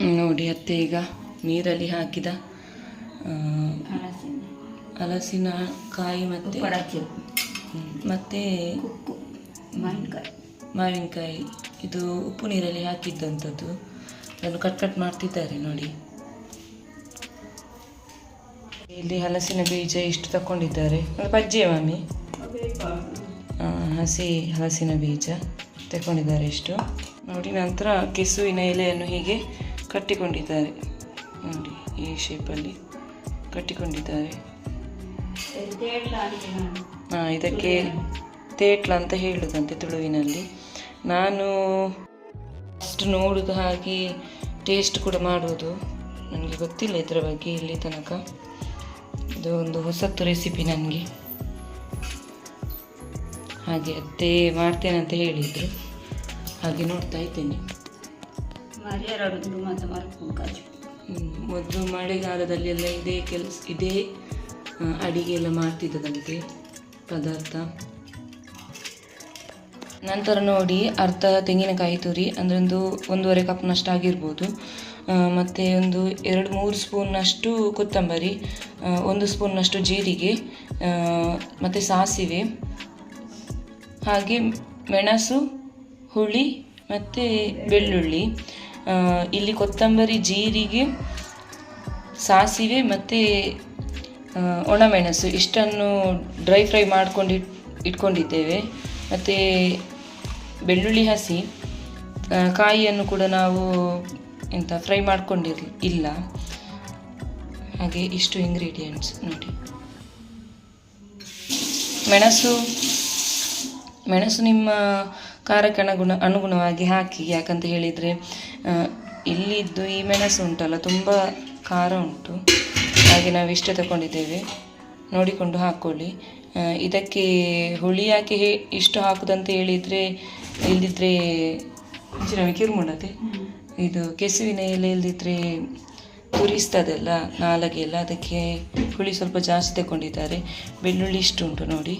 ನೋಡಿ ಅತ್ತೆ ಈಗ ನೀರಲ್ಲಿ ಹಾಕಿದ ಹಲಸಿನ ಕಾಯಿ ಮತ್ತು ಮಾವಿನಕಾಯಿ ಇದು ಉಪ್ಪು ನೀರಲ್ಲಿ ಹಾಕಿದ್ದಂಥದ್ದು. ಅದನ್ನು ಕಟ್ ಮಾಡ್ತಿದ್ದಾರೆ ನೋಡಿ. ಇಲ್ಲಿ ಹಲಸಿನ ಬೀಜ ಇಷ್ಟು ತಗೊಂಡಿದ್ದಾರೆ. ಪಜ್ಜೆ ಮಾಮಿ ಹಸಿ ಹಲಸಿನ ಬೀಜ ತಗೊಂಡಿದ್ದಾರೆ ಇಷ್ಟು ನೋಡಿ. ನಂತರ ಕೆಸುವಿನ ಎಲೆಯನ್ನು ಹೀಗೆ ಕಟ್ಟಿಕೊಂಡಿದ್ದಾರೆ ನೋಡಿ, ಈ ಶೇಪಲ್ಲಿ ಕಟ್ಟಿಕೊಂಡಿದ್ದಾರೆ. ಇದಕ್ಕೆ ತೇಟ್ಲ ಅಂತ ಹೇಳುದಂತೆ ತುಳುವಿನಲ್ಲಿ. ನಾನು ಅಷ್ಟು ನೋಡೋದು ಹಾಗೆ ಟೇಸ್ಟ್ ಕೂಡ ಮಾಡೋದು ನನಗೆ ಗೊತ್ತಿಲ್ಲ ಇದರ ಬಗ್ಗೆ ಇಲ್ಲಿ ತನಕ. ಇದು ಒಂದು ಹೊಸತ್ತು ರೆಸಿಪಿ ನನಗೆ. ಹಾಗೆ ಅತ್ತೆ ಮಾಡ್ತೇನೆ ಅಂತ ಹೇಳಿದರು, ಹಾಗೆ ನೋಡ್ತಾ ಇದ್ದೇನೆ. ಮೊದಲು ಮಳೆಗಾಲದಲ್ಲಿ ಎಲ್ಲ ಇದೇ ಅಡಿಗೆ ಎಲ್ಲ ಮಾಡ್ತಿದ್ದದಂತೆ ಪದಾರ್ಥ. ನಂತರ ನೋಡಿ ಅರ್ಧ ತೆಂಗಿನಕಾಯಿ ತುರಿ ಅಂದರೆ 1.5 ಕಪ್ನಷ್ಟು ಆಗಿರ್ಬೋದು. ಮತ್ತು 2-3 ಸ್ಪೂನ್ನಷ್ಟು ಕೊತ್ತಂಬರಿ, 1 ಸ್ಪೂನ್ನಷ್ಟು ಜೀರಿಗೆ, ಮತ್ತು ಸಾಸಿವೆ, ಹಾಗೆ ಮೆಣಸು, ಹುಳಿ ಮತ್ತು ಬೆಳ್ಳುಳ್ಳಿ. ಇಲ್ಲಿ ಕೊತ್ತಂಬರಿ, ಜೀರಿಗೆ, ಸಾಸಿವೆ ಮತ್ತು ಒಣಮೆಣಸು ಇಷ್ಟನ್ನು ಡ್ರೈ ಫ್ರೈ ಮಾಡ್ಕೊಂಡು ಇಟ್ಕೊಂಡಿದ್ದೇವೆ. ಮತ್ತು ಬೆಳ್ಳುಳ್ಳಿ ಹಸಿ, ಕಾಯಿಯನ್ನು ಕೂಡ ನಾವು ಫ್ರೈ ಮಾಡ್ಕೊಂಡಿಲ್ಲ. ಹಾಗೆ ಇಷ್ಟು ಇಂಗ್ರೀಡಿಯೆಂಟ್ಸ್ ನೋಡಿ. ಮೆಣಸು ನಿಮ್ಮ ಖಾರಕ್ಕೆ ಅನುಗುಣವಾಗಿ ಹಾಕಿ. ಯಾಕಂತ ಹೇಳಿದರೆ ಇಲ್ಲಿದ್ದು ಈ ಮೆಣಸು ಉಂಟಲ್ಲ ತುಂಬ ಖಾರ ಉಂಟು, ಹಾಗೆ ನಾವು ಇಷ್ಟೇ ತಗೊಂಡಿದ್ದೇವೆ, ನೋಡಿಕೊಂಡು ಹಾಕ್ಕೊಳ್ಳಿ. ಇದಕ್ಕೆ ಹುಳಿ ಯಾಕೆ ಇಷ್ಟು ಹಾಕುದಂತ ಹೇಳಿದರೆ, ಇಲ್ಲದಿದ್ದರೆ ಕಿರುಮುಡತೆ ಇದು ಕೆಸುವಿನ ಎಲೆ ಇಲ್ಲದಿದ್ದರೆ ತುರಿಸ್ತದಲ್ಲ ನಾಲಗೆಲ್ಲ, ಅದಕ್ಕೆ ಹುಳಿ ಸ್ವಲ್ಪ ಜಾಸ್ತಿ ತಗೊಂಡಿದ್ದಾರೆ. ಬೆಳ್ಳುಳ್ಳಿ ಇಷ್ಟು ಉಂಟು ನೋಡಿ.